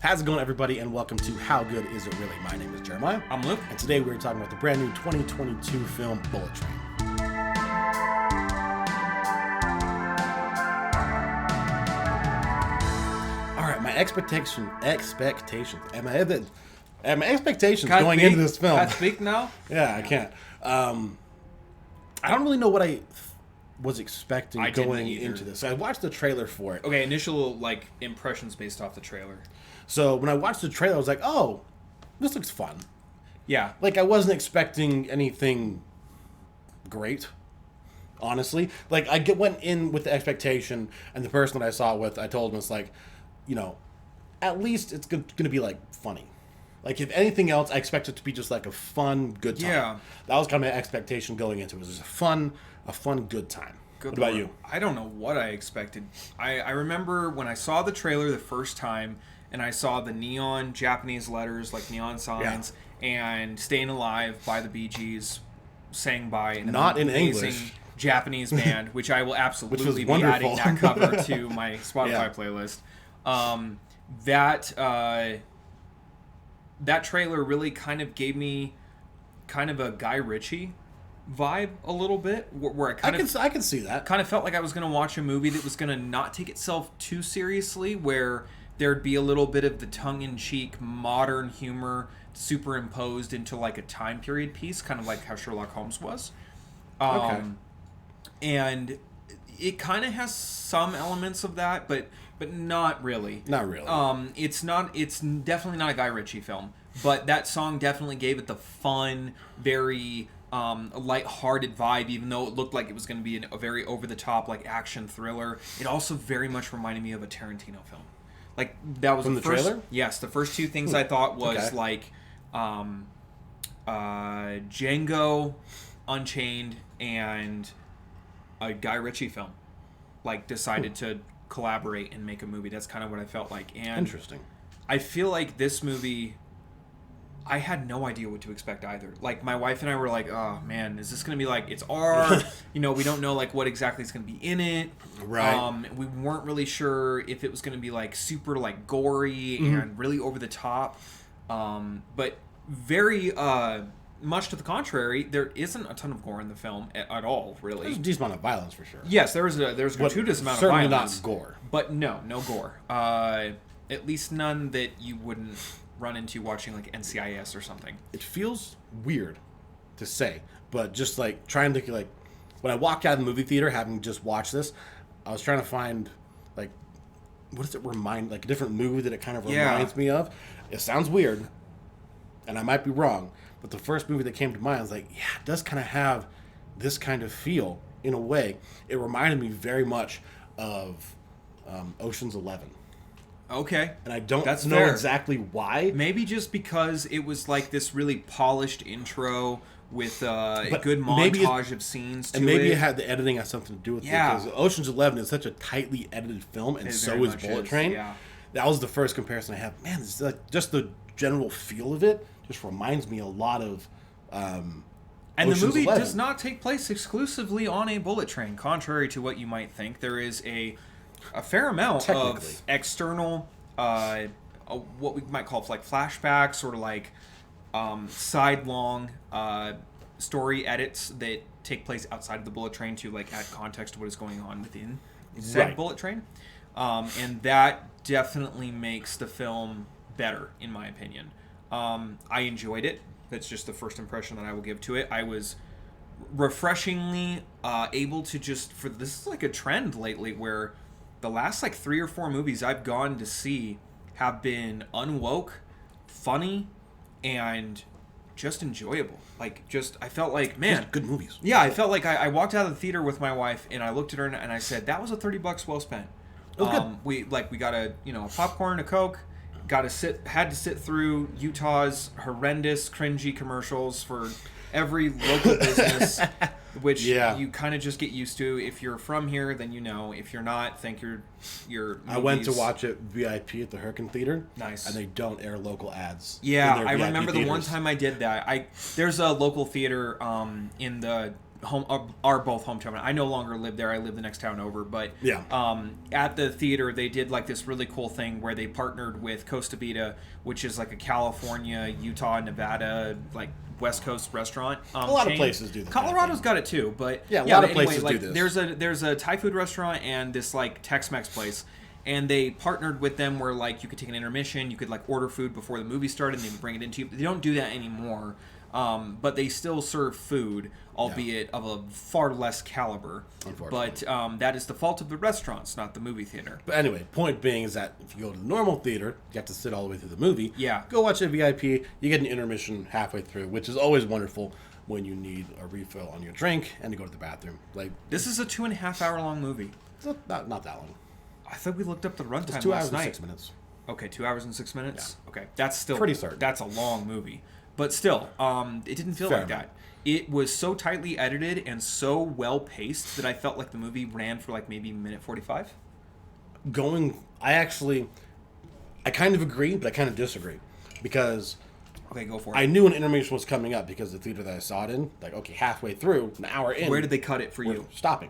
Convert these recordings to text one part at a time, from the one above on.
How's it going, everybody, and welcome to How Good Is It Really? My name is Jeremiah. I'm Luke. And today we're talking about the brand new 2022 film, Bullet Train. Alright, my expectations going into this film. Can't speak now? Yeah, I can't. I don't really know what I was expecting going into this. I watched the trailer for it. Okay, initial impressions based off the trailer. So when I watched the trailer, I was like, oh, this looks fun. Yeah. I wasn't expecting anything great, honestly. Went in with the expectation, and the person that I saw it with, I told him, it's at least it's going to be, funny. If anything else, I expect it to be just, a fun, good time. Yeah. That was kind of my expectation going into it. It was just a fun, good time. What about you? I don't know what I expected. I remember when I saw the trailer the first time, and I saw the neon Japanese letters, neon signs, and Staying Alive by the Bee Gees, sang by an Not in amazing English. Japanese band, which I will absolutely be wonderful. adding that cover to my Spotify playlist. That trailer really kind of gave me kind of a Guy Ritchie vibe a little bit, where I can see that. Kind of felt like I was going to watch a movie that was going to not take itself too seriously, where there'd be a little bit of the tongue-in-cheek modern humor superimposed into a time period piece, kind of like how Sherlock Holmes was. Okay. And it kind of has some elements of that, but not really. Not really. It's definitely not a Guy Ritchie film, but that song definitely gave it the fun, very light-hearted vibe, even though it looked like it was going to be a very over-the-top action thriller. It also very much reminded me of a Tarantino film. That was From the first, trailer? Yes, the first two things I thought was Okay. Django Unchained and a Guy Ritchie film decided to collaborate and make a movie. That's kind of what I felt like. And Interesting. I feel like this movie, I had no idea what to expect either. My wife and I were like, oh man, is this going to be it's R? We don't know what exactly is going to be in it. Right. We weren't really sure if it was going to be super gory and really over the top. But very much to the contrary, there isn't a ton of gore in the film at all, really. There's a decent amount of violence for sure. Yes, there's a gratuitous amount of certainly violence. not gore. But no gore. At least none that you wouldn't run into watching NCIS or something. It feels weird to say, but just trying to when I walked out of the movie theater having just watched this, I was trying to find what does it remind, a different movie that it kind of reminds me of. It sounds weird, and I might be wrong, but the first movie that came to mind, I was it does kind of have this kind of feel in a way. It reminded me very much of Ocean's 11. Okay. And I don't That's know fair. exactly why. Maybe just because it was this really polished intro with a good maybe montage of scenes to it. And maybe it had the editing has something to do with it. Because Ocean's 11 is such a tightly edited film, and so is Bullet Train. Yeah. That was the first comparison I have. Man, it's just the general feel of it just reminds me a lot of And Ocean's the movie 11. does not take place exclusively on a bullet train, contrary to what you might think. There is a fair amount of external, what we might call flashbacks, sort of sidelong story edits that take place outside of the bullet train to add context to what is going on within said bullet train. And that definitely makes the film better, in my opinion. I enjoyed it. That's just the first impression that I will give to it. I was refreshingly able to this is a trend lately where the last 3 or 4 movies I've gone to see have been unwoke, funny, and just enjoyable. I felt man, good movies. Yeah, I felt I walked out of the theater with my wife and I looked at her and I said, that was a $30 well spent. Oh, good. We got a popcorn, a Coke, had to sit through Utah's horrendous, cringy commercials for every local business, which you kind of just get used to. If you're from here, then you know. If you're not, thank your movies. I went to watch it VIP at the Hurricane Theater. Nice. And they don't air local ads. Yeah, in their I VIP remember the one theaters. time I did that. There's a local theater in the are both hometown. I no longer live there. I live the next town over. But Yeah. at the theater, they did like this really cool thing where they partnered with Costa Vida, which is like a California, Utah, Nevada, like West Coast restaurant. A lot chain. of places do that. Colorado's got it too, but yeah, a lot of anyway, places like, do this. There's a Thai food restaurant and this like Tex-Mex place. And they partnered with them where like you could take an intermission, you could like order food before the movie started, and they would bring it into you. They don't do that anymore, but they still serve food, albeit of a far less caliber. Unfortunately. But that is the fault of the restaurants, not the movie theater. But anyway, point being is that if you go to the normal theater, you have to sit all the way through the movie. Yeah. Go watch a VIP. You get an intermission halfway through, which is always wonderful when you need a refill on your drink and to go to the bathroom. Like This is a 2.5 hour long movie. it's not that long. I thought we looked up the runtime It's 2 hours last and night. 6 minutes. Okay, 2 hours and 6 minutes. Yeah. Okay, that's still Pretty certain. That's a long movie, but still, it didn't feel Fair like amount. that. It was so tightly edited and so well paced that I felt like the movie ran for like maybe minute 45. I kind of agree, but I kind of disagree because Okay, go for it. I knew an intermission was coming up because the theater that I saw it in, like okay, halfway through, an hour in. Where did they cut it for we're you? stopping?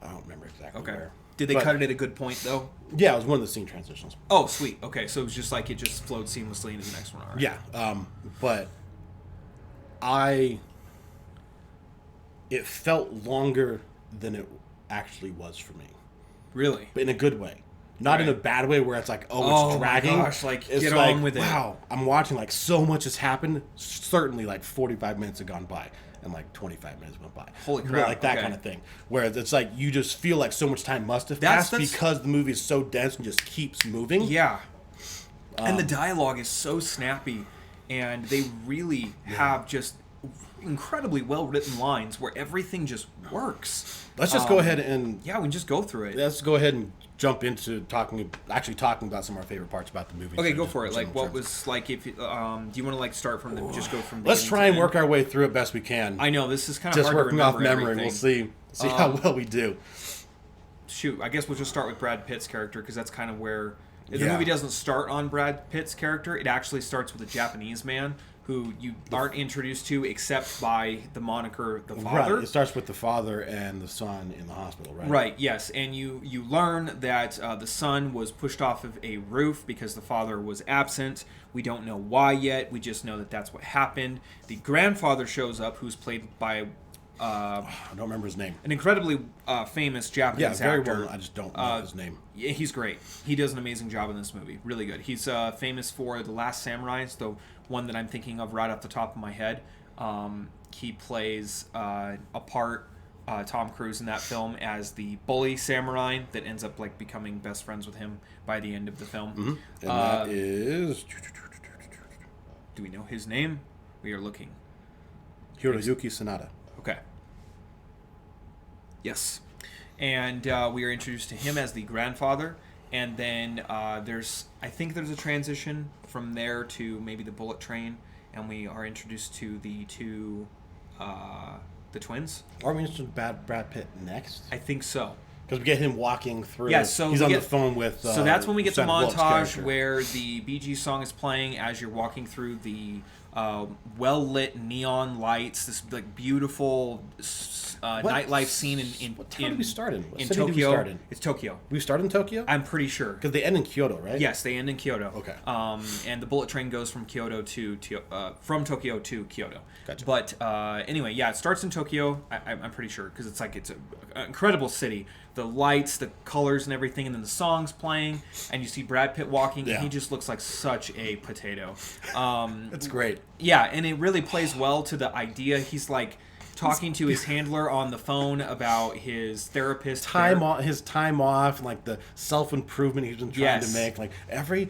I don't remember exactly Okay. where. Did they But, cut it at a good point though? Yeah, it was one of the scene transitions. Oh, sweet. Okay, so it was just like it just flowed seamlessly into the next one. All right. Yeah, but it felt longer than it actually was for me, Really? but in a good way. Not in a Right. bad way where it's like, Oh it's my dragging. gosh, like, it's get like, on with it. wow, I'm watching like so much has happened. Certainly like 45 minutes have gone by and like 25 minutes went by. Holy You know, crap, like that okay. kind of thing. Whereas it's like you just feel like so much time must have That's- passed because the movie is so dense and just keeps moving. Yeah. And the dialogue is so snappy, and they really have just incredibly well written lines where everything just works. Let's just go ahead and Yeah, we can just go through it. let's go ahead and jump into talking about some of our favorite parts about the movie. Okay, So go just for it. Like, general what terms. was like if do you want to like start from the just go from Let's beginning try to and work end? our way through it best we can. I know this is kind of just hard working to off remember memory, and we'll everything. see how well we do. Shoot, I guess we'll just start with Brad Pitt's character because that's kind of where the Yeah. movie doesn't start on Brad Pitt's character. It actually starts with a Japanese man who you aren't introduced to except by the moniker the father. Right. It starts with the father and the son in the hospital, right? Right, yes, and you learn that the son was pushed off of a roof because the father was absent. We don't know why yet. We just know that that's what happened. The grandfather shows up, who's played by I don't remember his name. an incredibly famous Japanese Yeah, very actor. well. I just don't know his name. Yeah, he's great. He does an amazing job in this movie. Really good. He's famous for The Last Samurai, the one that I'm thinking of right off the top of my head. He plays a part, Tom Cruise in that film, as the bully samurai that ends up like becoming best friends with him by the end of the film. And that is Do we know his name? We are looking. Hiroyuki Sanada. Okay. Yes. And we are introduced to him as the grandfather. And then I think there's a transition from there to maybe the bullet train. And we are introduced to the two, the twins. Are we interested in Brad Pitt next? I think so. Because we get him walking through. Yeah, so he's we on get- the phone with. So that's when we get the Sandra Bullock's montage character. where the Bee Gees song is playing as you're walking through the well-lit neon lights, this like beautiful nightlife scene in What town did we start in? What in city did we Tokyo. start in? It's Tokyo. We start in Tokyo? I'm pretty sure. Because they end in Kyoto, right? Yes, they end in Kyoto. Okay. And the bullet train goes from Kyoto to from Tokyo to Kyoto. Gotcha. But anyway, yeah, it starts in Tokyo. I'm pretty sure because it's an incredible city. The lights, the colors, and everything, and then the songs playing, and you see Brad Pitt walking, Yeah. and he just looks like such a potato. That's great. Yeah, and it really plays well to the idea. He's like talking to his handler on the phone about his therapist. His time off, and like the self improvement he's been trying Yes. to make. Like every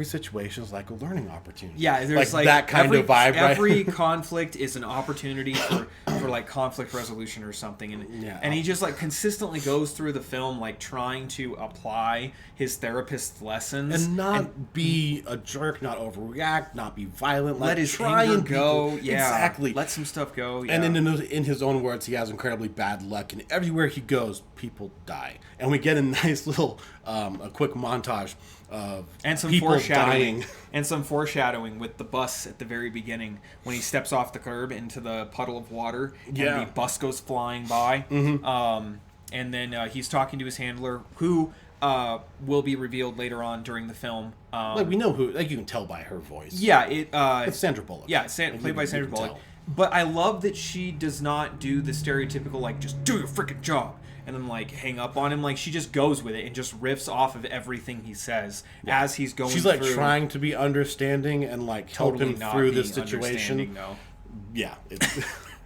situation is like a learning opportunity. Yeah, there's like that kind every, of vibe, right? Every conflict is an opportunity for like conflict resolution or something, and he just like consistently goes through the film like trying to apply his therapist's lessons and not be a jerk, not overreact, not be violent. Like, let his try anger and go. be, Yeah, exactly. Let some stuff go. Yeah. And in his own words, he has incredibly bad luck, and everywhere he goes, people die. And we get a nice little, a quick montage of and some people foreshadowing, dying. And some foreshadowing with the bus at the very beginning when he steps off the curb into the puddle of water and the bus goes flying by. And then he's talking to his handler, who will be revealed later on during the film. Like, we know who, like, you can tell by her voice. Yeah, it's Sandra Bullock. Yeah, played by Sandra Bullock. But I love that she does not do the stereotypical, like, just do your freaking job and then, like, hang up on him. Like, she just goes with it and just riffs off of everything he says as he's going through. She's, like, trying to be understanding and, like, totally help him through this situation. No. Yeah.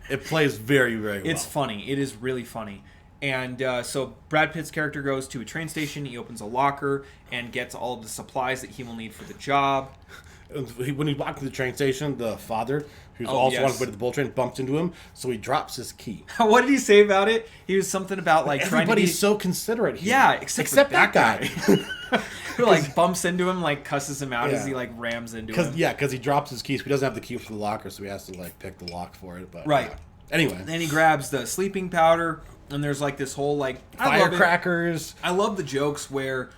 It plays very, very well. It's funny. It is really funny. And so Brad Pitt's character goes to a train station. He opens a locker and gets all of the supplies that he will need for the job. When he walked to the train station, the father, who's also on his way to the bullet train, bumps into him, so he drops his key. What did he say about it? He was something about, like, trying to be... Everybody's so considerate here. Yeah, except that guy. Who, like, bumps into him, like, cusses him out as he, like, rams into him. Yeah, because he drops his keys. He doesn't have the key for the locker, so he has to, like, pick the lock for it. But right. Anyway. Then he grabs the sleeping powder, and there's, like, this whole, like... Firecrackers. I love the jokes where...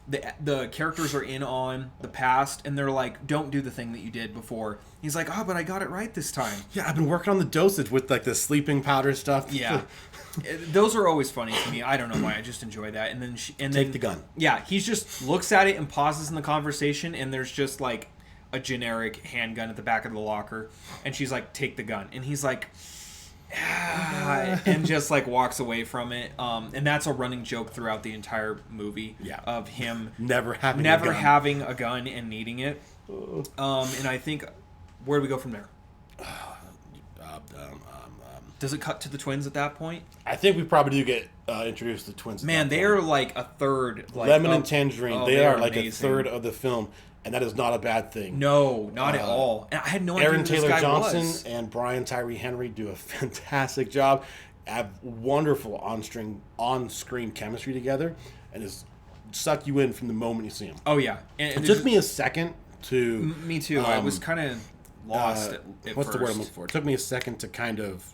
The characters are in on the past, and they're like, don't do the thing that you did before. He's like, oh, but I got it right this time. Yeah, I've been working on the dosage with, like, the sleeping powder stuff. Yeah. Those are always funny to me. I don't know why. I just enjoy that. And then Take the gun. Yeah, he just looks at it and pauses in the conversation, and there's just, like, a generic handgun at the back of the locker. And she's like, take the gun. And he's like... and just, like, walks away from it. And that's a running joke throughout the entire movie of him never having a gun and needing it. And I think, where do we go from there? Does it cut to the twins at that point? I think we probably do get introduced to the twins. Man, they are like a third. Like, Lemon and Tangerine. They are like amazing. A third of the film. And that is not a bad thing. No, not at all. And I had no idea Aaron who this Taylor guy Johnson was. and Brian Tyree Henry do a fantastic job. Have wonderful on-screen chemistry together, and just suck you in from the moment you see them. Oh yeah, and it took me a second to. Me too. I was kind of lost at what's first. the word I'm looking for? It took me a second to kind of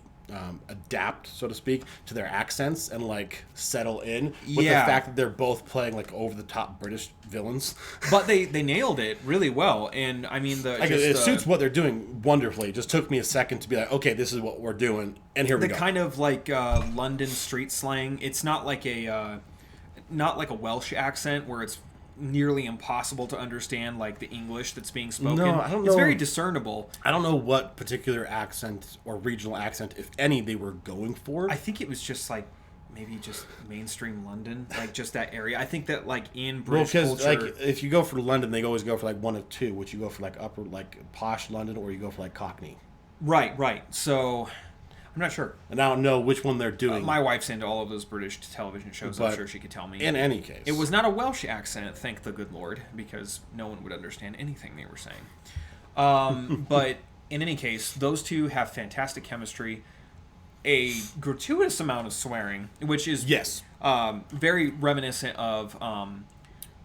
adapt, so to speak, to their accents and, like, settle in with the fact that they're both playing, like, over-the-top British villains. But they nailed it really well, and I mean it suits what they're doing wonderfully. It just took me a second to be like, okay, this is what we're doing, and here we go. The kind of, like, London street slang. It's not like a Welsh accent where it's nearly impossible to understand, like, the English that's being spoken. No, I don't know. It's very discernible. I don't know what particular accent or regional accent, if any, they were going for. I think it was just, like, maybe just mainstream London, like, just that area. I think that, like, in British culture... like, if you go for London, they always go for, like, one of two, which you go for, like, upper, like, posh London, or you go for, like, Cockney. Right. So... I'm not sure. And I don't know which one they're doing. My wife's into all of those British television shows. I'm sure she could tell me. In any case. It was not a Welsh accent, thank the good Lord, because no one would understand anything they were saying. But in any case, those two have fantastic chemistry. A gratuitous amount of swearing, which is very reminiscent of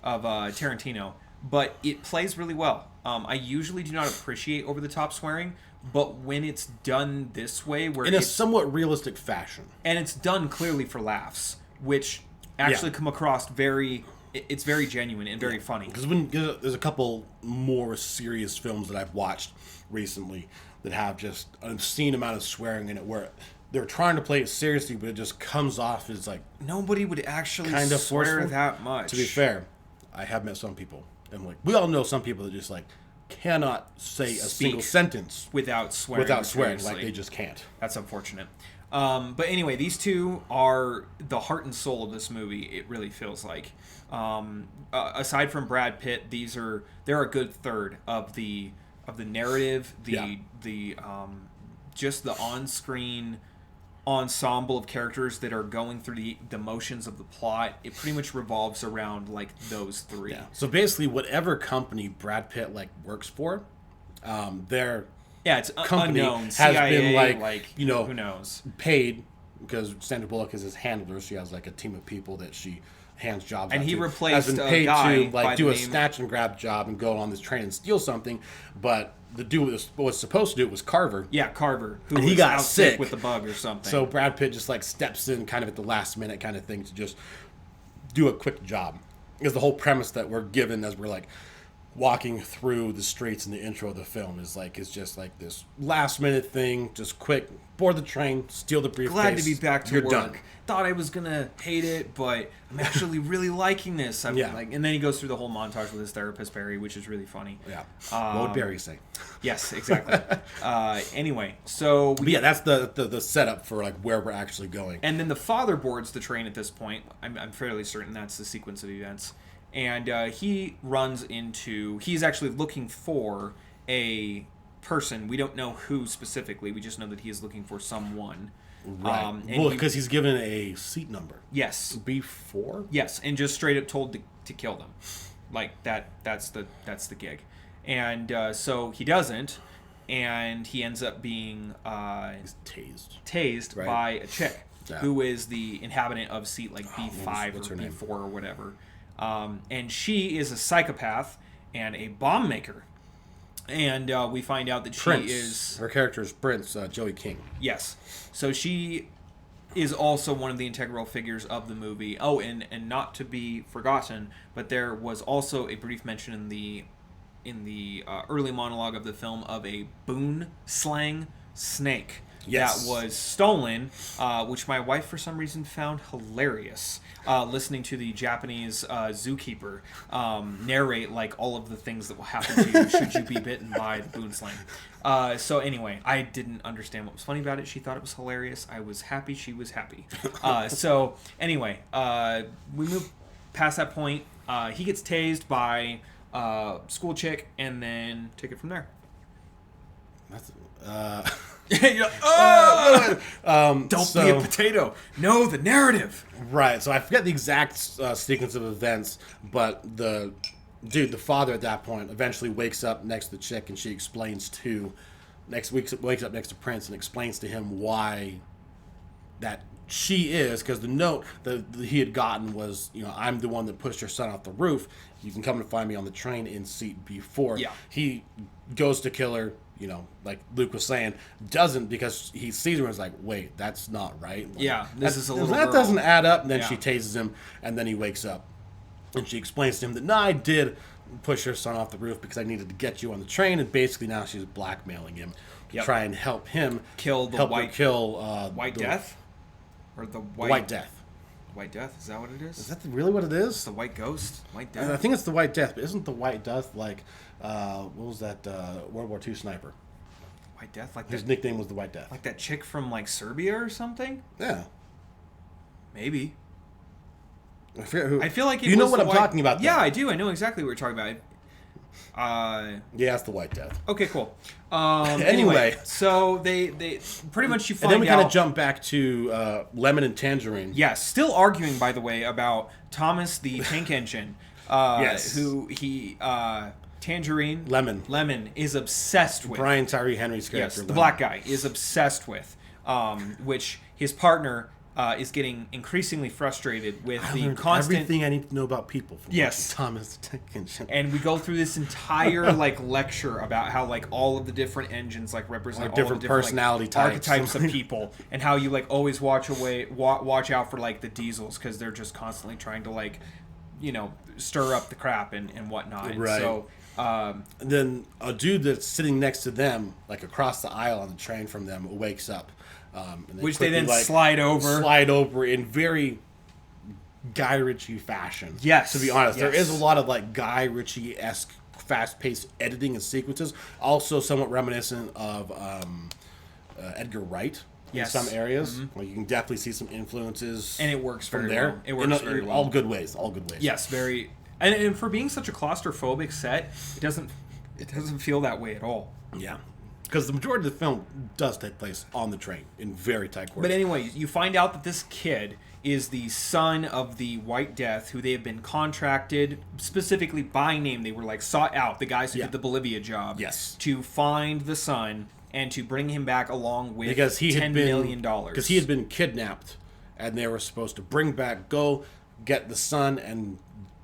Tarantino, but it plays really well. I usually do not appreciate over-the-top swearing, but when it's done this way, where in a somewhat realistic fashion, and it's done clearly for laughs, which actually come across it's very genuine and very funny. Because there's a couple more serious films that I've watched recently that have just an obscene amount of swearing in it, where they're trying to play it seriously, but it just comes off as, like, nobody would actually kind of swear forceful. That much. To be fair, I have met some people, and, like, we all know some people that just, like, cannot say a single sentence without swearing. Like, they just can't. That's unfortunate. But anyway, these two are the heart and soul of this movie. It really feels like. Aside from Brad Pitt, they're a good third of the narrative, just the on-screen ensemble of characters that are going through the motions of the plot. It pretty much revolves around, like, those three. Yeah. So basically, whatever company Brad Pitt, like, works for, their it's company unknown. has CIA, been, like, who knows, paid, because Sandra Bullock is his handler. She has, like, a team of people that she hands jobs out to. And he replaced has been paid a guy to, like, by do the a name... snatch and grab job and go on this train and steal something, but the dude was supposed to do it was Carver. Yeah, Carver. And he got sick with the bug or something. So Brad Pitt just, like, steps in kind of at the last minute kind of thing to just do a quick job. Because the whole premise that we're given as we're like, walking through the streets in the intro of the film is just like this last minute thing, just quick, board the train, steal the briefcase. Glad to be back to you're work. Done. Thought I was gonna hate it, but I'm actually really liking this. And then he goes through the whole montage with his therapist Barry, which is really funny. Yeah. What would Barry say? Yes, exactly. Anyway, so that's the setup for like where we're actually going. And then the father boards the train at this point. I'm fairly certain that's the sequence of events. And he runs into... He's actually looking for a person. We don't know who specifically. We just know that he is looking for someone. Right. Because he's given a seat number. Yes. B4? Yes, and just straight up told to kill them. Like, that's the gig. And so he doesn't, and he ends up being... he's tased right? By a chick, who is the inhabitant of seat like B5 or B4 or whatever. And she is a psychopath and a bomb maker. And we find out that Prince. She is... Her character is Prince, Joey King. Yes. So she is also one of the integral figures of the movie. Oh, and not to be forgotten, but there was also a brief mention in the early monologue of the film of a Boone slang snake. Yes. That was stolen, which my wife for some reason found hilarious. Listening to the Japanese zookeeper narrate like all of the things that will happen to you should you be bitten by the Boone slang. So anyway, I didn't understand what was funny about it. She thought it was hilarious. I was happy she was happy. So anyway, we move past that point. He gets tased by school chick, and then take it from there. That's don't be a potato. No, the narrative. Right. So I forget the exact sequence of events, but the father at that point eventually wakes up next to the chick, and she explains wakes up next to Prince and explains to him why that she is, because the note that he had gotten was, I'm the one that pushed your son off the roof. You can come and find me on the train in seat B4. Yeah. He goes to kill her. Like Luke was saying, doesn't, because he sees her and is like, wait, that's not right. Like, this is a little that girl. Doesn't add up. And then she tases him, and then he wakes up. And she explains to him that, no, I did push her son off the roof because I needed to get you on the train. And basically now she's blackmailing him to try and help him kill White Death? Or the White Death. White Death? Is that what it is? Is that really what it is? It's the White Ghost? White Death? I think it's the White Death, but isn't the White Death like, what was that World War II sniper? White Death? Like his nickname was the White Death. Like that chick from like Serbia or something? Yeah. Maybe. I forget who. I feel like you know what I'm talking about. Yeah, I do. I know exactly what you're talking about. Yeah, it's the White Death. Okay, cool. Anyway, so they pretty much you find out. And then we kind of jump back to Lemon and Tangerine. Yes, still arguing, by the way, about Thomas the Tank Engine. Yes. Who he Tangerine Lemon is obsessed with. Brian Tyree Henry's character. Yes, the black guy is obsessed with, which his partner is getting increasingly frustrated with the constant... everything I need to know about people from Thomas the Tank Engine. And we go through this entire lecture about how all of the different engines represent all different the different personality types. archetypes of people, and how you always watch out for the diesels because they're just constantly trying to stir up the crap and whatnot. Right. So and then a dude that's sitting next to them, across the aisle on the train from them, wakes up. And which they then slide over in very Guy Ritchie fashion. Yes. To be honest, there is a lot of Guy Ritchie-esque fast-paced editing and sequences. Also somewhat reminiscent of Edgar Wright in some areas. Mm-hmm. You can definitely see some influences. And it works from very there. well. It works very well. All good ways. Yes, very. And for being such a claustrophobic set, it doesn't feel that way at all. Yeah. Because the majority of the film does take place on the train in very tight quarters. But anyway, you find out that this kid is the son of the White Death, who they have been contracted specifically by name. They were sought out, the guys who did the Bolivia job, to find the son and to bring him back along with $10 million. Because he had been kidnapped, and they were supposed to go get the son and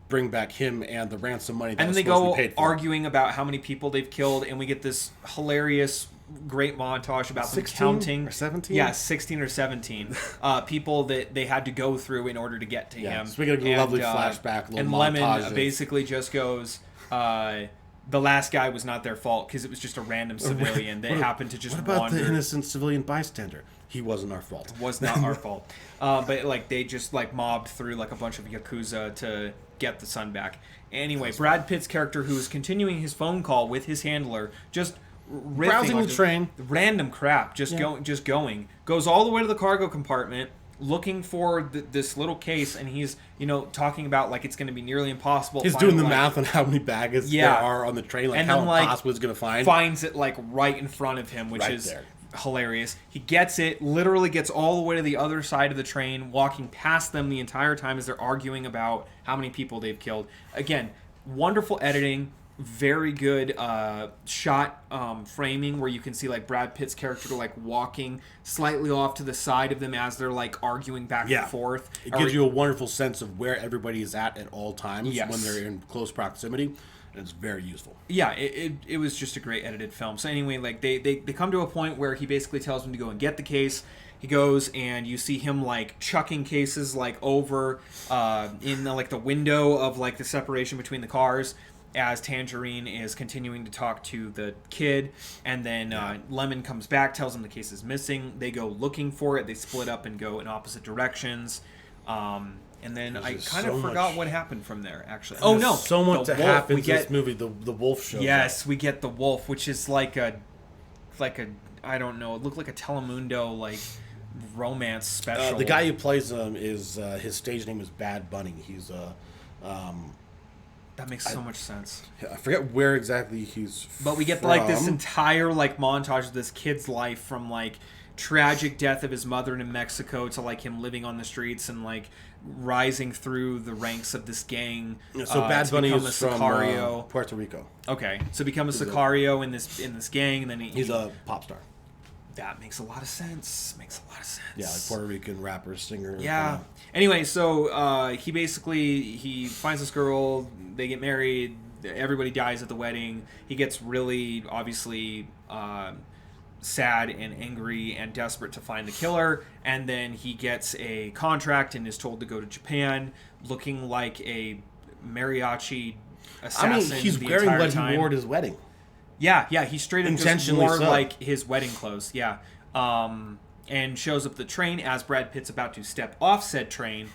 bring back him and the ransom money that was supposed to be paid for. Arguing about how many people they've killed, and we get this hilarious, great montage about them counting. 17? Yeah, 16 or 17 people that they had to go through in order to get to him. So we get a lovely flashback, little and montage. Lemon basically just goes, the last guy was not their fault because it was just a random civilian that happened to just What about wander. the innocent civilian bystander? He wasn't our fault. Was not our fault. But like they just like mobbed through like a bunch of Yakuza to get the son back. Anyway, Brad Pitt's character, who is continuing his phone call with his handler, just riffing Browsing like the train. random crap, just going, goes all the way to the cargo compartment, looking for this little case, and he's talking about like it's going to be nearly impossible. He's doing the math on how many baggage there are on the train, like and how then, like, impossible it's going to find. Finds it like right in front of him, which Right is there. hilarious. He gets it, literally gets all the way to the other side of the train, walking past them the entire time as they're arguing about how many people they've killed. Again, wonderful editing, very good shot framing where you can see like Brad Pitt's character like walking slightly off to the side of them as they're like arguing back and forth. It gives you a wonderful sense of where everybody is at all times Yes. when they're in close proximity, and it's very useful. Yeah, it was just a great edited film. So anyway, like they come to a point where he basically tells him to go and get the case. He goes, and you see him like chucking cases like over in the window of like the separation between the cars as Tangerine is continuing to talk to the kid, and then Lemon comes back, tells him the case is missing. They go looking for it. They split up and go in opposite directions. And then I kind of forgot what happened from there, actually. Oh, no. So much the to wolf. happen We in get, this movie. The wolf shows Yes, up. we get the wolf, which is like a I don't know, it looked like a Telemundo, like, romance special. The guy who plays him is, his stage name is Bad Bunny. He's, that makes so much sense. I forget where exactly he's But we get, like, this entire, like, montage of this kid's life from, like, tragic death of his mother in Mexico to, like, him living on the streets and, like, rising through the ranks of this gang. So Bad Bunny become is a from Sicario. Puerto Rico. Okay, so become a Sicario in this gang, and then He's a pop star. That makes a lot of sense. Yeah, like Puerto Rican rapper, singer. Yeah. Anyway, so he finds this girl. They get married. Everybody dies at the wedding. He gets really, obviously, sad and angry and desperate to find the killer. And then he gets a contract and is told to go to Japan, looking like a mariachi assassin. he's the wearing entire what time. he wore at his wedding. Yeah, he straight up just Intentionally wore so. like his wedding clothes. Yeah. And shows up the train as Brad Pitt's about to step off said train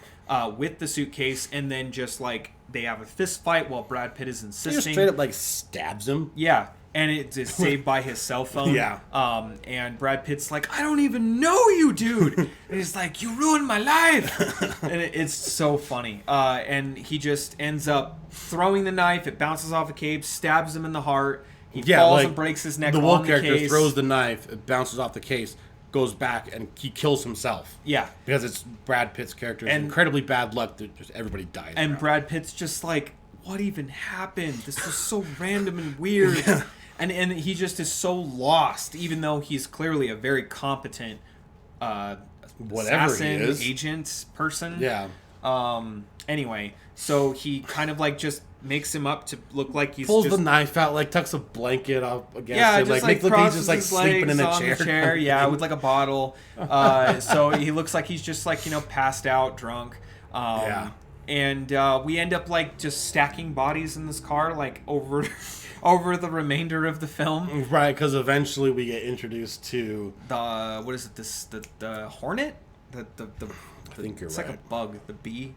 with the suitcase, and then just like they have a fist fight while Brad Pitt is He insisting. just straight up like stabs him. Yeah, and it is saved by his cell phone. Yeah. And Brad Pitt's like, I don't even know you, dude. And he's like, you ruined my life. And it's so funny. And he just ends up throwing the knife. It bounces off a cape, stabs him in the heart. He falls and breaks his neck The on wolf the character case. throws the knife, it bounces off the case, goes back, and he kills himself. Yeah. Because it's Brad Pitt's character. It's And- incredibly bad luck that just everybody dies. And around. Brad Pitt's just like, what even happened? This was so random and weird. Yeah. And he just is so lost, even though he's clearly a very competent Whatever assassin, he is. agent person. Yeah. Anyway, so he kind of like just makes him up to look like he's Pulls just, the knife out, like tucks a blanket up against yeah, him, just makes like look he's crosses just like his sleeping in legs a on chair. the chair, yeah, with like a bottle. So he looks like he's just like passed out, drunk. Yeah. And we end up like just stacking bodies in this car like over the remainder of the film. Right, because eventually we get introduced to The what is it? The Hornet? The I think you're it's right. like a bug. The bee.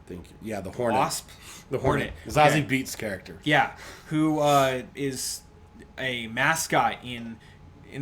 the Hornet. Wasp. The Hornet. Hornet. Zazie Okay. Beetz character. Yeah, who is a mascot in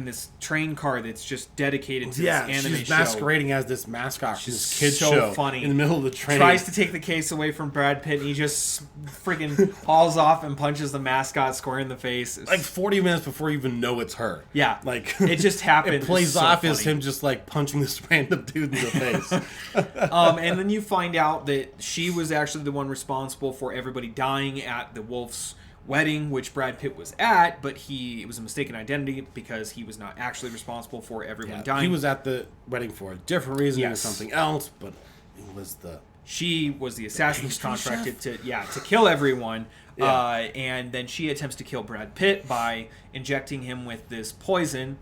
this train car that's just dedicated to Yeah, this anime she's show. masquerading as this mascot from this She's kid's so show funny. in the middle of the train. Tries to take the case away from Brad Pitt, and he just freaking hauls off and punches the mascot square in the face. It's- like 40 minutes before you even know it's her. Yeah. Like It just happened. It plays It's so off as funny. him just like punching this random dude in the face. and then you find out that she was actually the one responsible for everybody dying at the Wolf's wedding, which Brad Pitt was at, but it was a mistaken identity because he was not actually responsible for everyone dying. He was at the wedding for a different reason. It was Yes. something else, but it was the She was the assassin who's pastry contracted to kill everyone. Yeah. And then she attempts to kill Brad Pitt by injecting him with this poison,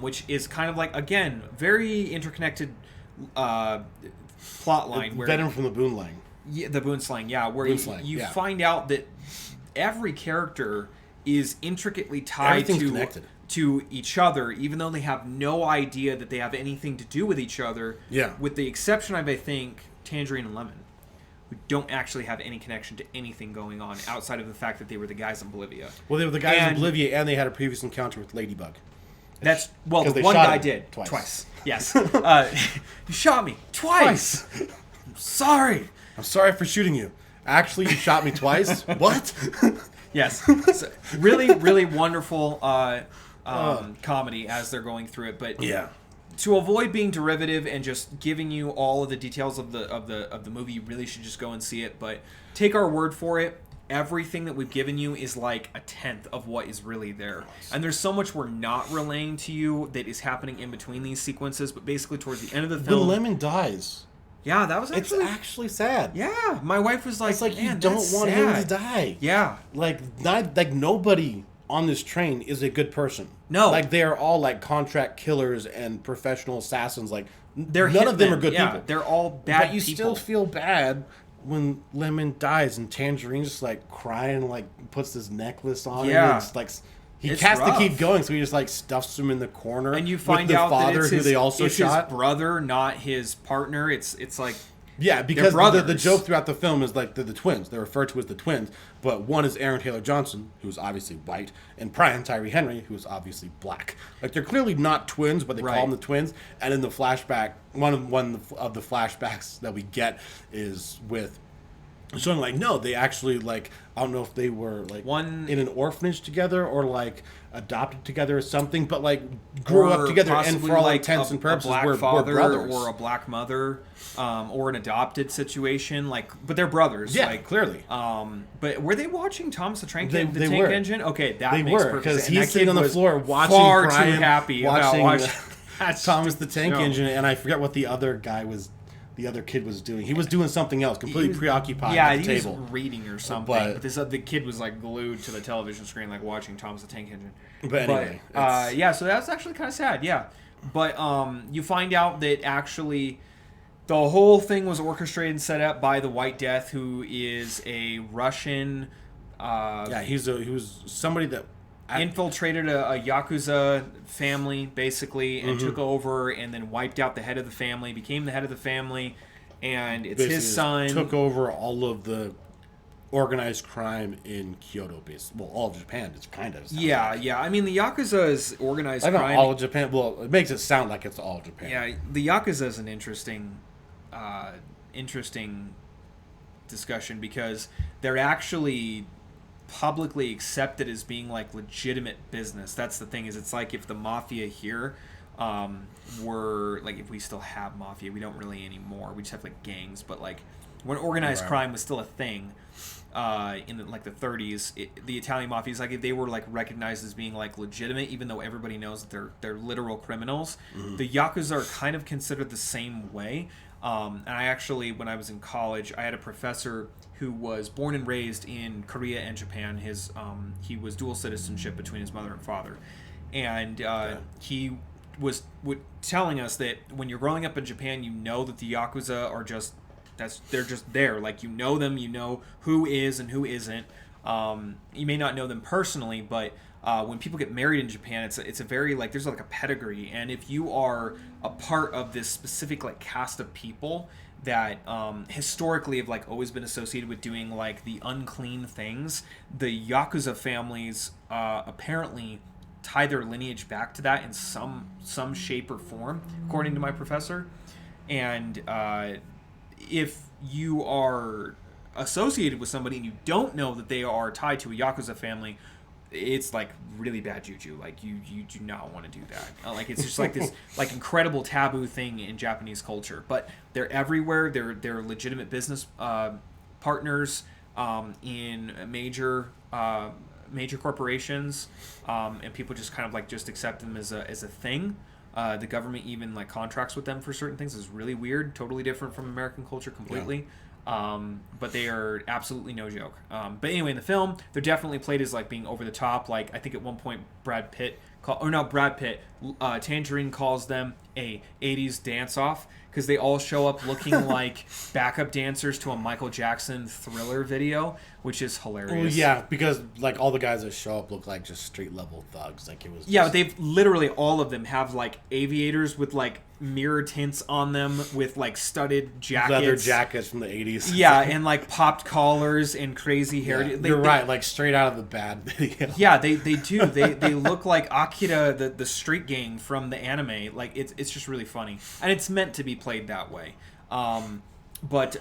which is kind of like, again, very interconnected plot line. Where venom from the Boon Line. Yeah, the Boonslang, yeah, where Boonslang, you yeah. find out that every character is intricately tied Everything's connected to each other, even though they have no idea that they have anything to do with each other. Yeah. With the exception of, I think, Tangerine and Lemon, who don't actually have any connection to anything going on outside of the fact that they were the guys in Bolivia. Well, they were the guys in Bolivia, and they had a previous encounter with Ladybug. That's the one guy did twice. Yes, you shot me twice. I'm sorry. I'm sorry for shooting you. Actually, you shot me twice. What? Yes, so really, really wonderful comedy as they're going through it. But yeah, to avoid being derivative and just giving you all of the details of the movie, you really should just go and see it. But take our word for it. Everything that we've given you is like a tenth of what is really there. And there's so much we're not relaying to you that is happening in between these sequences, but basically towards the end of the film... The lemon dies. Yeah, that was actually... It's actually sad. Yeah, my wife was like, it's like, man, you don't want him to die. Yeah. Like, nobody on this train is a good person. No. Like, they are all, like, contract killers and professional assassins. Like, none of them are good people. They're all bad people. But you still feel bad when Lemon dies and Tangerine just like crying, like puts this necklace on. Yeah, and it's like he has to keep going, so he just like stuffs him in the corner. And you find with the out father that it's who they also shot. His brother, not his partner. It's like because the joke throughout the film is like they're the twins. They're referred to as the twins, but one is Aaron Taylor Johnson, who's obviously white, and Brian Tyree Henry, who's obviously black. Like they're clearly not twins, but they call them the twins. And in the flashback, one of the flashbacks that we get is with showing like no, they actually like I don't know if they were like in an orphanage together or like adopted together or something, but like grew up together and for all intents and purposes we're brothers or a black mother, or an adopted situation. Like, but they're brothers. Yeah, like, clearly. But were they watching Thomas the Tank They Tank were. Engine? Okay, that they makes were perfect because sense. he's sitting on the floor watching far Brian, too happy watching about watching Thomas the Tank Engine, and I forget what the other guy was. The other kid was doing. He was doing something else, completely preoccupied at the table. Yeah, he was reading or something. But this the kid was like glued to the television screen, like watching Thomas the Tank Engine. But anyway, yeah. So that's actually kind of sad. Yeah, but you find out that actually the whole thing was orchestrated and set up by the White Death, who is a Russian. He was somebody that infiltrated a Yakuza family, basically, and took over and then wiped out the head of the family, became the head of the family, and it's basically his son. Took over all of the organized crime in Kyoto, basically. Well, all of Japan, it's kind of. Yeah, like. yeah. I mean, the Yakuza is organized crime. Not all of Japan. Well, it makes it sound like it's all of Japan. Yeah, the Yakuza is an interesting discussion because they're actually publicly accepted as being like legitimate business. That's the thing, is it's like if the mafia here were like, if we still have mafia, we don't really anymore, we just have like gangs, but like when organized crime was still a thing in the 30s, the Italian mafia is like, if they were like recognized as being like legitimate, even though everybody knows that they're literal criminals. The Yakuza are kind of considered the same way. And I actually, when I was in college, I had a professor who was born and raised in Korea and Japan. He was dual citizenship between his mother and father, and he was telling us that when you're growing up in Japan, you know that the Yakuza are they're just there. Like, you know them, you know who is and who isn't. You may not know them personally, but when people get married in Japan, it's a very like, there's like a pedigree, and if you are a part of this specific like caste of people that historically have like always been associated with doing like the unclean things, the Yakuza families apparently tie their lineage back to that in some shape or form, according to my professor. And if you are associated with somebody and you don't know that they are tied to a Yakuza family, it's like really bad juju. Like, you do not want to do that. Like, it's just like this like incredible taboo thing in Japanese culture. But they're everywhere. They're legitimate business partners in major corporations, and people just kind of like just accept them as a thing. The government even like contracts with them for certain things. It's really weird, totally different from American culture completely. Yeah. But they are absolutely no joke. But anyway, in the film, they're definitely played as like being over the top. Like, I think at one point Brad Pitt or no, Brad Pitt. Tangerine calls them a 80s dance-off because they all show up looking like backup dancers to a Michael Jackson Thriller video, which is hilarious. Well, yeah, because like all the guys that show up look like just street level thugs. Like it was. Yeah, they've literally all of them have like aviators with like mirror tints on them with like studded jackets, leather jackets from the 80s. Yeah, and like popped collars and crazy hair. Yeah, you're right, like straight out of the Bad video. Yeah, they do. They look like Akira, the street gang from the anime. Like it's just really funny, and it's meant to be played that way. But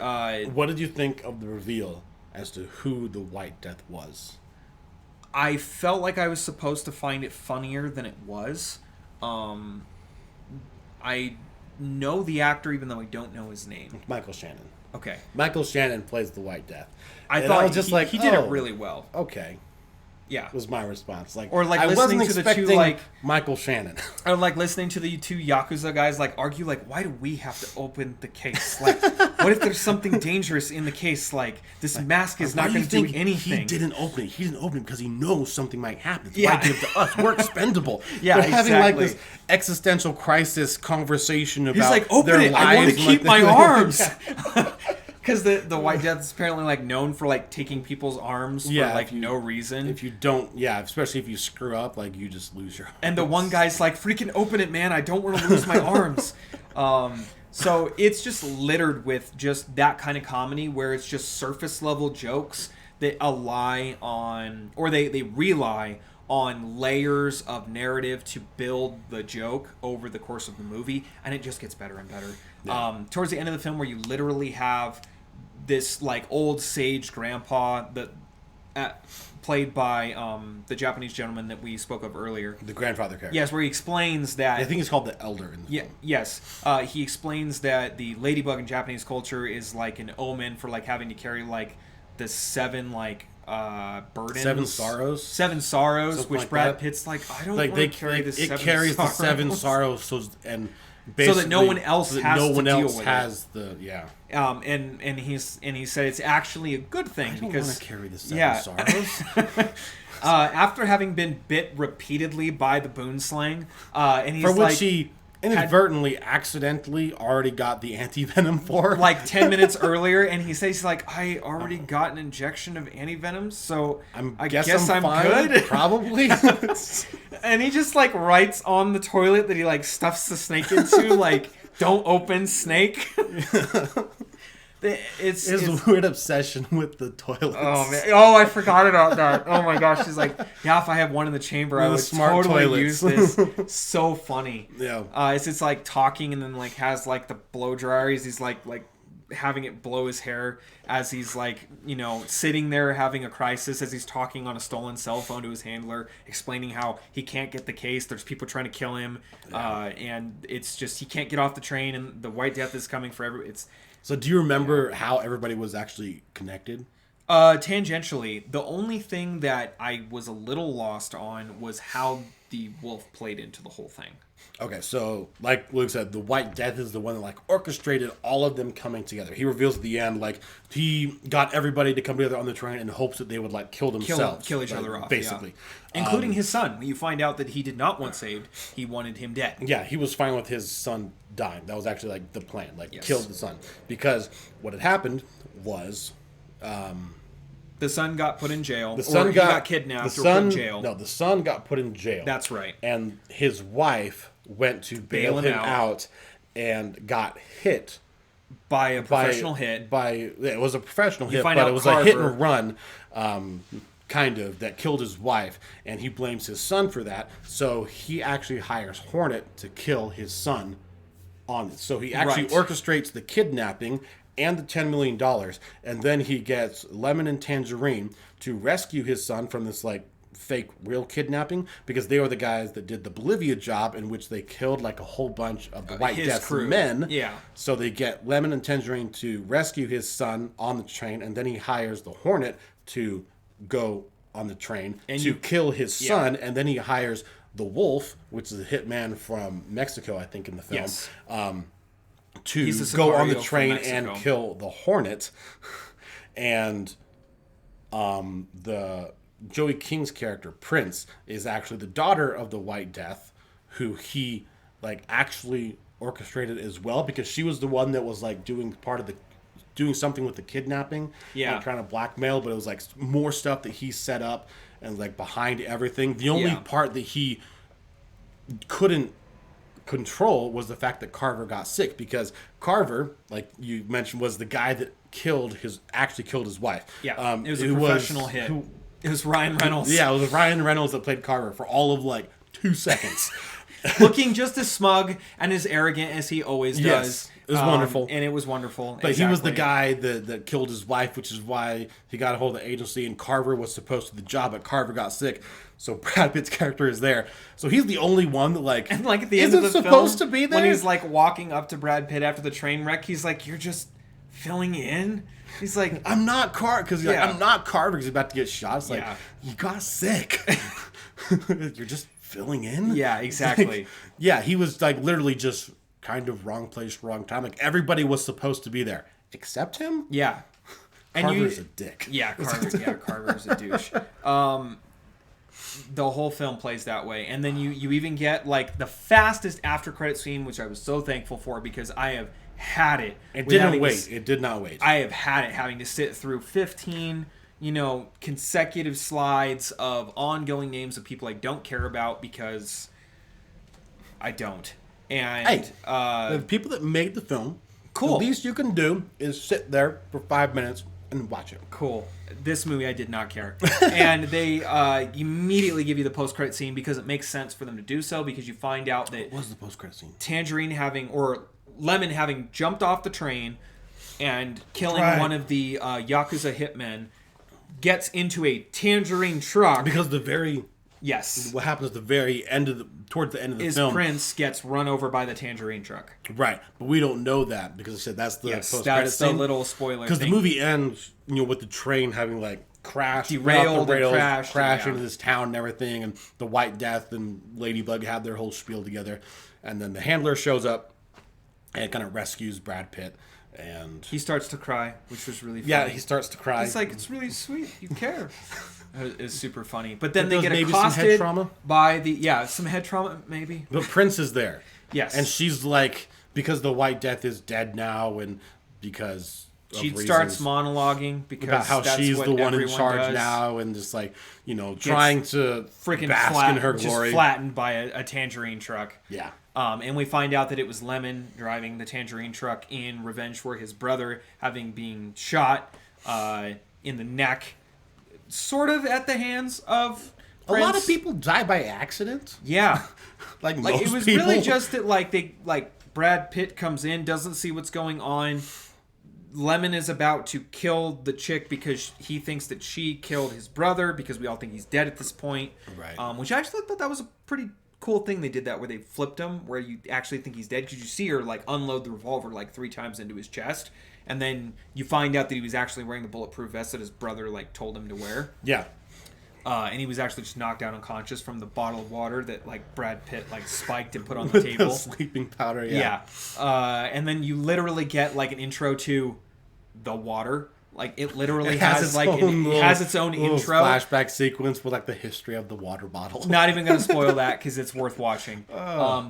what did you think of the reveal as to who the White Death was? I felt like I was supposed to find it funnier than it was. I know the actor, even though I don't know his name. Michael Shannon. Okay. Michael Shannon plays the White Death. I and thought I was just he did it really well. Okay. Yeah. Was my response. Like, or like I listening wasn't to the expecting two like Michael Shannon. Or like listening to the two Yakuza guys like argue like, why do we have to open the case? Like, what if there's something dangerous in the case? Like, this mask is not going to do anything. He didn't open it. He didn't open it because he knows something might happen. Yeah. Might give to us. We're expendable. Yeah, They're having like exactly. this existential crisis conversation about He's like, open their it. I want to lives and, keep like, my arms. Because the White Death is apparently like known for like taking people's arms for like no reason. If you don't, especially if you screw up, like you just lose your arms. And the one guy's like, freaking open it, man. I don't want to lose my arms. So it's just littered with just that kind of comedy where it's just surface level jokes that rely on, or they rely on layers of narrative to build the joke over the course of the movie, and it just gets better and better. Yeah. Towards the end of the film, where you literally have this like old sage grandpa that played by the Japanese gentleman that we spoke of earlier, the grandfather character. Yes, where he explains that I think it's called the Elder in the film. Yes, he explains that the ladybug in Japanese culture is like an omen for like having to carry like the seven like burdens, seven sorrows, which like Brad that. Pitt's like, I don't like want to carry this. It seven carries sorrows. the seven sorrows, so that no one else has to deal with has it. And he said it's actually a good thing I don't because want to carry the seven sorrows. After having been bit repeatedly by the boonslang, and he's for which like, he inadvertently, accidentally already got the anti-venom for. Like 10 minutes earlier, and he says like, I already got an injection of anti-venom, so I guess I'm fine, good. Probably. And he just like writes on the toilet that he like stuffs the snake into, like, don't open snake. It's his weird obsession with the toilets. Oh man! Oh, I forgot about that. Oh my gosh! He's like, yeah, if I had one in the chamber, I would smart totally toilets. use this. So funny. Yeah. It's like talking and then like has like the blow dryers. He's like having it blow his hair as he's like, you know, sitting there having a crisis as he's talking on a stolen cell phone to his handler, explaining how he can't get the case. There's people trying to kill him, and it's just he can't get off the train, and the White Death is coming for every. So do you remember how everybody was actually connected? Tangentially. The only thing that I was a little lost on was how the wolf played into the whole thing. Okay, so like Luke said, the White Death is the one that like orchestrated all of them coming together. He reveals at the end like he got everybody to come together on the train in hopes that they would like kill themselves, kill each other off, basically, including his son. You find out that he did not want saved; he wanted him dead. Yeah, he was fine with his son dying. That was actually like the plan, like kill the son, because what had happened was. The son got put in jail. The son got kidnapped or put in jail. No, the son got put in jail. That's right. And his wife went to bail him out and got hit by a professional hit. It was a professional hit, but it was a hit and run, kind of, that killed his wife, and he blames his son for that. So he actually hires Hornet to kill his son on it. So he actually orchestrates the kidnapping and the $10 million, and then he gets Lemon and Tangerine to rescue his son from this like fake real kidnapping, because they were the guys that did the Bolivia job in which they killed like a whole bunch of the White Death's men. Yeah. So they get Lemon and Tangerine to rescue his son on the train, and then he hires the Hornet to go on the train to kill his son, and then he hires the Wolf, which is a hitman from Mexico, I think, in the film. Yes. To go on the train and kill the Hornet, and the Joey King's character, Prince, is actually the daughter of the White Death, who he like actually orchestrated as well, because she was the one that was like doing something with the kidnapping, Yeah. and trying to blackmail, but it was like more stuff that he set up and like behind everything. The only part that he couldn't control was the fact that Carver got sick, because Carver, like you mentioned, was the guy that actually killed his wife. Yeah, it was a professional hit. It was Ryan Reynolds. Yeah, it was Ryan Reynolds that played Carver for all of like 2 seconds. Looking just as smug and as arrogant as he always does. Yes, it was wonderful. And it was wonderful. But he was the guy that killed his wife, which is why he got a hold of the agency, and Carver was supposed to do the job, but Carver got sick. So Brad Pitt's character is there. So he's the only one that like, and like at the end of the supposed film, to be there? when he's like walking up to Brad Pitt after the train wreck, he's like, "You're just filling in." He's like, "I'm not Carver," because Yeah. I'm not Carver, because he's about to get shot. It's like, Yeah. you got sick. You're just filling in. Yeah, exactly. Like, yeah, he was like literally just kind of wrong place, wrong time. Like everybody was supposed to be there except him. yeah. And Carver's a dick. Yeah, Carver's a douche. The whole film plays that way, and then you even get like the fastest after credit scene, which I was so thankful for, because I have had it. It didn't wait. It did not wait. I have had it having to sit through 15, consecutive slides of ongoing names of people I don't care about, because I don't. And Hey, the people that made the film, Cool. the least you can do is sit there for 5 minutes and watch it. cool. This movie, I did not care. And they immediately give you the post-credit scene, because it makes sense for them to do so, because you find out that What was the post-credit scene? Lemon having jumped off the train and killing Right. one of the Yakuza hitmen, gets into a Tangerine truck. Because Yes. what happens at the very end towards the end of the Is film. Prince gets run over by the Tangerine truck. Right, but we don't know that, because I said that's the Yes, post-credit that's the scene. little spoiler Because the thing. movie ends, with the train having like crashed, Derailed went off the and rails, crashed, crashed yeah. into this town and everything, and the White Death and Ladybug have their whole spiel together, and then the handler shows up and kind of rescues Brad Pitt, and He starts to cry, which was really funny. yeah, he starts to cry. It's like, it's really sweet. You care. It's super funny. But then they Does get maybe some accosted head trauma? by some head trauma, maybe. But Prince is there. Yes. And she's like, because the White Death is dead now, and because of She reasons starts monologuing because about how that's she's what the one in everyone charge does. now, and just like, trying to Freaking bask in her glory. just flattened by a Tangerine truck. Yeah. And we find out that it was Lemon driving the Tangerine truck in revenge for his brother having been shot in the neck, sort of at the hands of Prince. A lot of people die by accident. Yeah. Like Like, most it was people. really just that, Brad Pitt comes in, doesn't see what's going on. Lemon is about to kill the chick because he thinks that she killed his brother, because we all think he's dead at this point. Right. Which I actually thought that was a pretty cool thing they did, that where they flipped him, where you actually think he's dead, because you see her unload the revolver 3 times into his chest, and then you find out that he was actually wearing the bulletproof vest that his brother told him to wear. Yeah. And he was actually just knocked out unconscious from the bottle of water that Brad Pitt spiked and put on the table. Sleeping powder. Yeah. And then you literally get an intro to the water. It literally has its own intro. Flashback sequence with the history of the water bottle. Not even going to spoil that, because it's worth watching.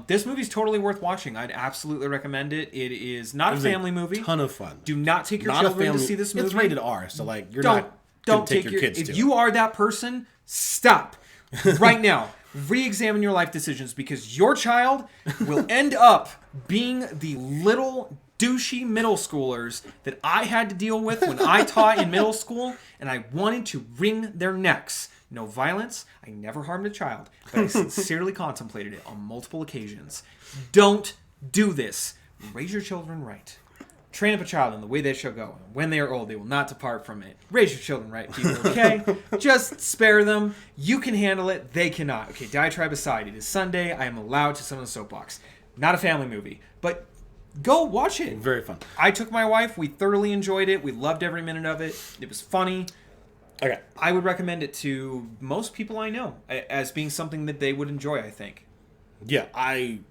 This movie's totally worth watching. I'd absolutely recommend it. It is not a family movie. Ton of fun. Do not take your Not a children family. to see this movie. It's rated R, so you're don't not. Don't don't take take your kids if to you it. are that person, stop right now. Re-examine your life decisions, because your child will end up being the little douchey middle schoolers that I had to deal with when I taught in middle school, and I wanted to wring their necks. No violence. I never harmed a child, but I sincerely contemplated it on multiple occasions. Don't do this. Raise your children right. Train up a child in the way they shall go. And when they are old, they will not depart from it. Raise your children right, people, okay? Just spare them. You can handle it. They cannot. Okay, diatribe aside. It is Sunday. I am allowed to sit on the soapbox. Not a family movie, but go watch it. Very fun. I took my wife. We thoroughly enjoyed it. We loved every minute of it. It was funny. Okay. I would recommend it to most people I know as being something that they would enjoy, I think. Yeah, I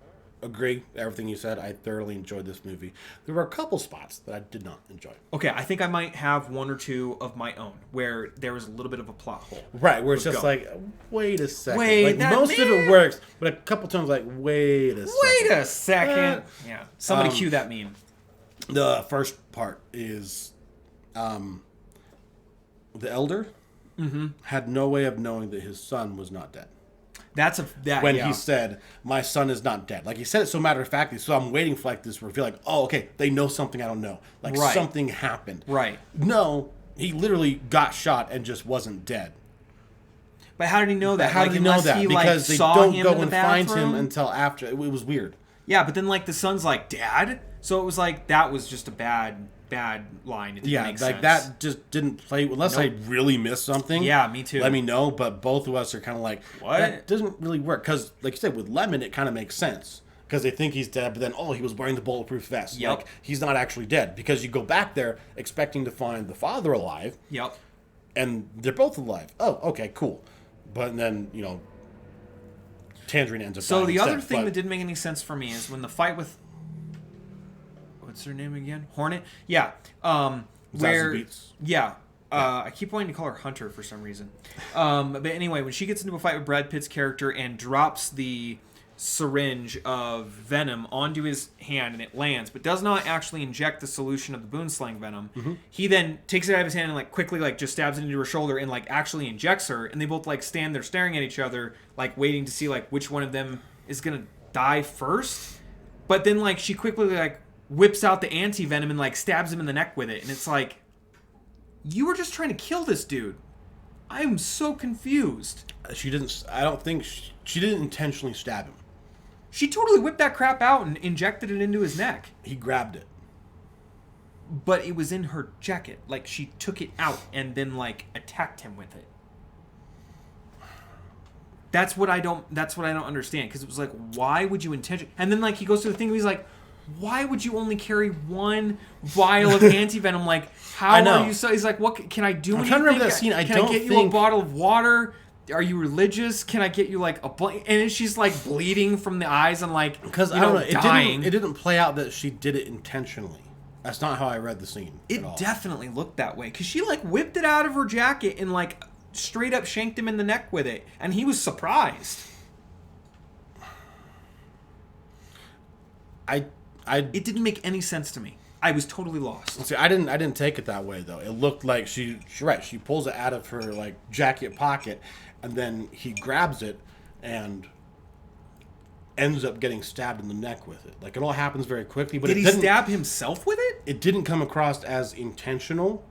agree everything you said. I thoroughly enjoyed this movie. There were a couple spots that I did not enjoy. Okay, I think I might have one or two of my own where there was a little bit of a plot hole. Right, where it's just like, wait a second. Wait, like that most of it works, but a couple times like, wait a second. Wait a second. Yeah, somebody cue that meme. The first part is, the elder had no way of knowing that his son was not dead. When he said, "My son is not dead," like he said it so matter of factly. So I'm waiting for like this reveal, like, oh, okay, they know something I don't know, like something happened. Right. No, he literally got shot and just wasn't dead. But how did he know that? How did he know that? Because they saw don't him go in the and find bathroom? him until after. It was weird. Yeah, but then like the son's like, "Dad," so it was like that was just a bad line. It didn't make sense. That just didn't play. Unless I really missed something. Yeah, me too. Let me know. But both of us are kind of like, what? That doesn't really work. Because, like you said, with Lemon, it kind of makes sense. Because they think he's dead, but then, he was wearing the bulletproof vest. Yep. Like, he's not actually dead. Because you go back there expecting to find the father alive. Yep. And they're both alive. Oh, okay, cool. But then, Tangerine ends up So dying the instead. other thing that didn't make any sense for me is when the fight with... What's her name again? Hornet? Yeah. Where... Beats. Yeah. I keep wanting to call her Hunter for some reason. But anyway, when she gets into a fight with Brad Pitt's character and drops the syringe of venom onto his hand and it lands, but does not actually inject the solution of the Boonslang venom, he then takes it out of his hand and quickly just stabs it into her shoulder and actually injects her, and they both stand there staring at each other waiting to see which one of them is gonna die first. But then she quickly whips out the anti-venom and stabs him in the neck with it, and it's you were just trying to kill this dude. I'm so confused. She didn't. I don't think she didn't intentionally stab him. She totally whipped that crap out and injected it into his neck. He grabbed it. But it was in her jacket. She took it out and then attacked him with it. That's what I don't understand, because it was why would you intentionally? And then he goes to the thing, he's like, why would you only carry one vial of anti-venom? How are you so... He's like, what can I do? I'm trying to remember that scene. Can I get you a bottle of water? Are you religious? Can I get you a blanket? And she's bleeding from the eyes and because I don't know, dying. It didn't play out that she did it intentionally. That's not how I read the scene. It definitely looked that way, because she whipped it out of her jacket and straight up shanked him in the neck with it, and he was surprised. It didn't make any sense to me. I was totally lost. See, I didn't take it that way though. It looked like she's right. She pulls it out of her jacket pocket, and then he grabs it and ends up getting stabbed in the neck with it. It all happens very quickly. But did he stab himself with it? It didn't come across as intentional.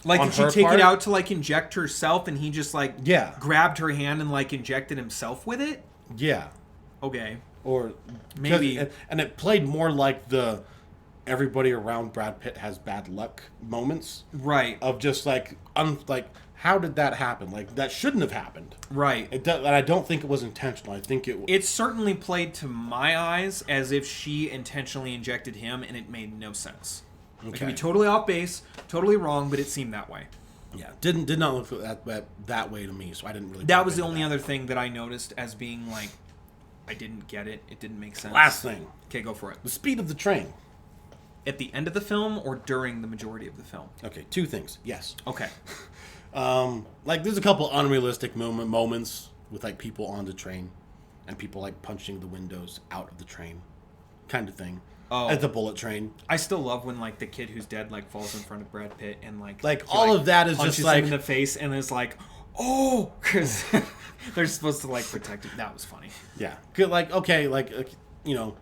Did she take it out to inject herself, and he just grabbed her hand and injected himself with it? Yeah. Okay. Or maybe, and it played more like the everybody around Brad Pitt has bad luck moments, right? Of just how did that happen? That shouldn't have happened, right? And I don't think it was intentional. I think it certainly played to my eyes as if she intentionally injected him, and it made no sense. Okay. It could be totally off base, totally wrong, but it seemed that way. Yeah, did not look that way to me, so I didn't really. That was the only other thing that I noticed as being I didn't get it. It didn't make sense. Last thing. Okay, go for it. The speed of the train. At the end of the film or during the majority of the film? Okay, two things. Yes. Okay. There's a couple unrealistic moments with people on the train, and people punching the windows out of the train, kind of thing. Oh. At the bullet train. I still love when the kid who's dead falls in front of Brad Pitt and all of that is punches just him in the face and is oh, because they're supposed to protect him. That was funny. Yeah. Good. Okay.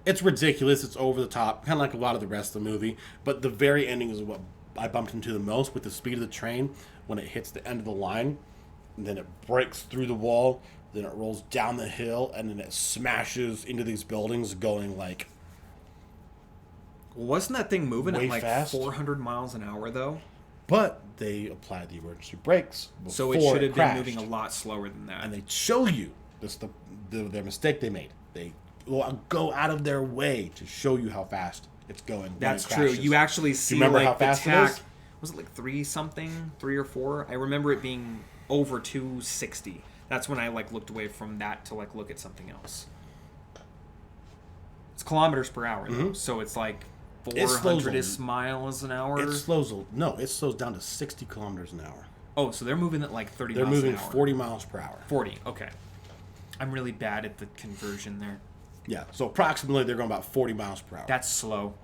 It's ridiculous. It's over the top, kind of a lot of the rest of the movie. But the very ending is what I bumped into the most, with the speed of the train when it hits the end of the line, and then it breaks through the wall, then it rolls down the hill, and then it smashes into these buildings, going Wasn't that thing moving at fast? 400 miles an hour though? But they applied the emergency brakes before so it should have crashed. been moving a lot slower than that. And they show you this their mistake they made. They go out of their way to show you how fast it's going. That's true. You actually see how fast the tack. it is? Was it 3 or 4? I remember it being over 260. That's when I looked away from that to look at something else. It's kilometers per hour, though. So it's like 400 miles an hour. It slows down to 60 kilometers an hour. Oh, so they're moving at like 30 They're miles an hour. They're moving 40 miles per hour. 40, okay. I'm really bad at the conversion there. Yeah, so approximately they're going about 40 miles per hour. That's slow.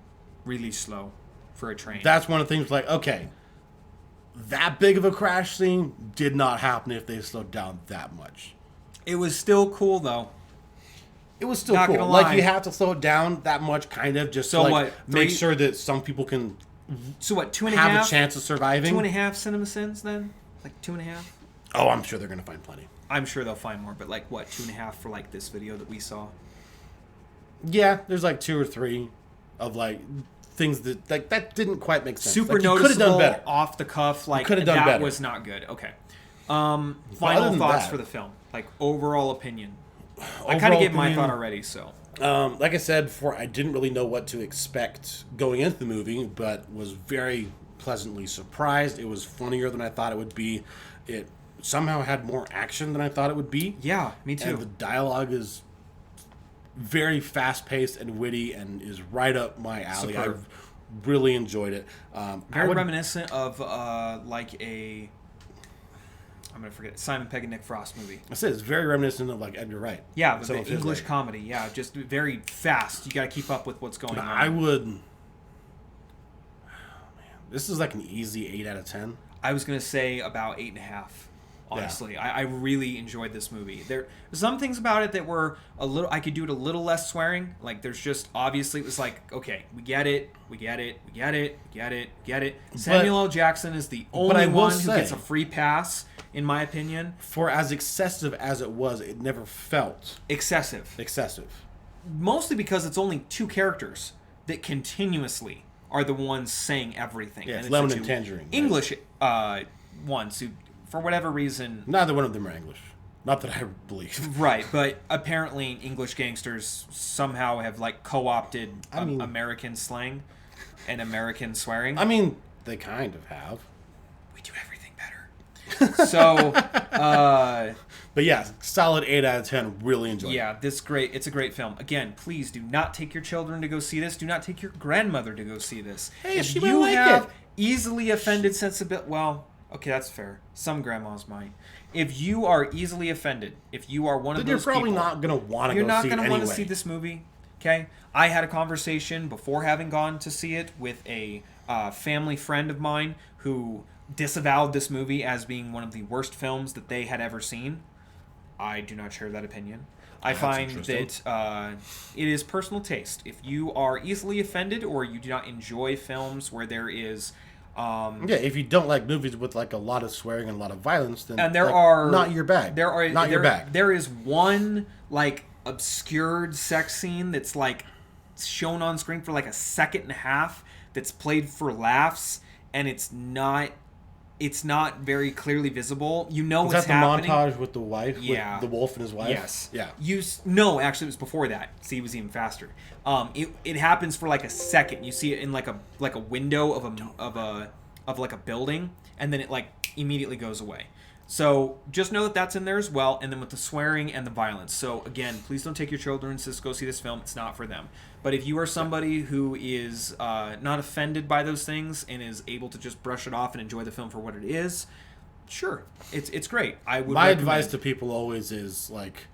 Really slow for a train. That's one of the things, like, okay, that big of a crash scene did not happen if they slowed down that much. It was still cool, though. It was still Not cool. gonna lie. Like, you have to slow it down that much, kind of, just So to, what, make sure that some people can So what, 2.5? have a chance of surviving. 2.5 cinema sins, then? Like 2.5? Oh, I'm sure they're going to find plenty. I'm sure they'll find more, but like, what, 2.5 for like this video that we saw? Yeah, there's like 2 or 3 of like things that like that didn't quite make sense. Super like, you noticeable, could have done better. off the cuff. Like could have done that better. was not good. Okay. other Final than thoughts that- for the film, like overall opinion. I kind Overall of gave my opinion- thought already, so Like I said before, I didn't really know what to expect going into the movie, but was very pleasantly surprised. It was funnier than I thought it would be. It somehow had more action than I thought it would be. yeah, me too. And the dialogue is very fast-paced and witty and is right up my alley. Superb. I've really enjoyed it. Very reminiscent of like a, I'm gonna forget it, Simon Pegg and Nick Frost movie. I said it's very reminiscent of like Edgar Wright. Yeah, Some the of his, English like- comedy. Yeah, just very fast. You got to keep up with what's going on. I would. Oh, man. This is like an easy 8 out of 10. I was gonna say about 8.5. Honestly, I really enjoyed this movie. There some things about it that were a little. I could do it a little less swearing. Like there's just obviously it was like, okay, we get it. Samuel L. Jackson is the I only will one who say- gets a free pass, in my opinion. For as excessive as it was, it never felt Excessive. excessive. Mostly because it's only 2 characters that continuously are the ones saying everything. Yeah, it's the Lemon 2 and Tangerine, right? English ones who, for whatever reason, Neither one of them are English. Not that I believe. right, but apparently English gangsters somehow have like co-opted I mean- American slang and American swearing. I mean, they kind of have. We do everything better. So, But yeah, solid 8 out of 10. Really enjoyed it. yeah, it's a great film. Again, please do not take your children to go see this. Do not take your grandmother to go see this. Hey, if she might you like have it. easily offended sensibility, well, okay, that's fair. Some grandmas might. If you are easily offended, if you are one Then of you're those probably people, not going to want to you're go not see it going to anyway. want to see this movie. Okay, I had a conversation before having gone to see it with a family friend of mine who disavowed this movie as being one of the worst films that they had ever seen. I do not share that opinion. I find that it is personal taste. If you are easily offended or you do not enjoy films where there is Yeah, if you don't like movies with like a lot of swearing and a lot of violence, then and there like, are not your bag. Not your bag. There is one like obscured sex scene that's like shown on screen for like a second and a half that's played for laughs, and it's not very clearly visible. You know Is what's that the happening. montage with the wife? Yeah. With the wolf and his wife? Yes. Yeah. No, actually, it was before that. See, it was even faster. It happens for like a second. You see it in like a window of like a building, and then it like immediately goes away. So just know that that's in there as well, and then with the swearing and the violence. So again, please don't take your children to go see this film. It's not for them. But if you are somebody who is not offended by those things and is able to just brush it off and enjoy the film for what it is, sure, it's great. I would. My recommend. advice to people always is like,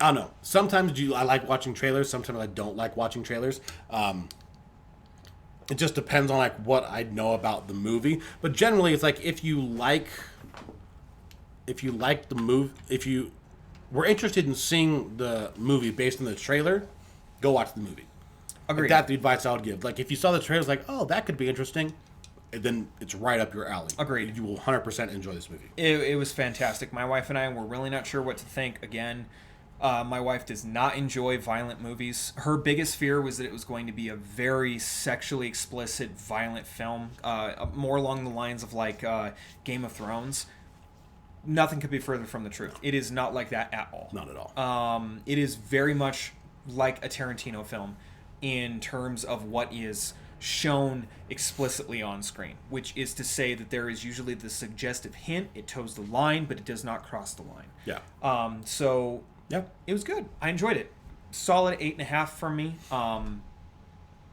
I don't know. Sometimes I like watching trailers. Sometimes I don't like watching trailers. It just depends on like what I know about the movie. But generally, it's like if you like the movie, if you were interested in seeing the movie based on the trailer, go watch the movie. Agreed. Like, that's the advice I would give. Like if you saw the trailer, it's like, oh, that could be interesting, and then it's right up your alley. Agreed. You will 100% enjoy this movie. It was fantastic. My wife and I were really not sure what to think. Again, my wife does not enjoy violent movies. Her biggest fear was that it was going to be a very sexually explicit, violent film, more along the lines of like Game of Thrones. Nothing could be further from the truth. It is not like that at all. Not at all. It is very much like a Tarantino film in terms of what is shown explicitly on screen, which is to say that there is usually the suggestive hint. It toes the line, but it does not cross the line. Yeah. So Yeah. it was good. I enjoyed it. solid 8.5 from me.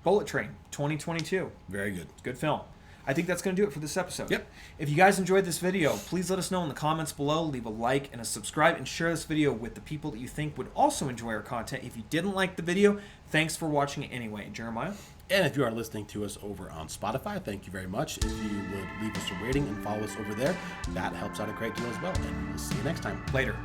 Bullet Train 2022. Very good. Good film. I think that's going to do it for this episode. Yep. If you guys enjoyed this video, please let us know in the comments below. Leave a like and a subscribe, and share this video with the people that you think would also enjoy our content. If you didn't like the video, thanks for watching it anyway. Jeremiah? And if you are listening to us over on Spotify, thank you very much. If you would leave us a rating and follow us over there, that helps out a great deal as well. And we'll see you next time. Later.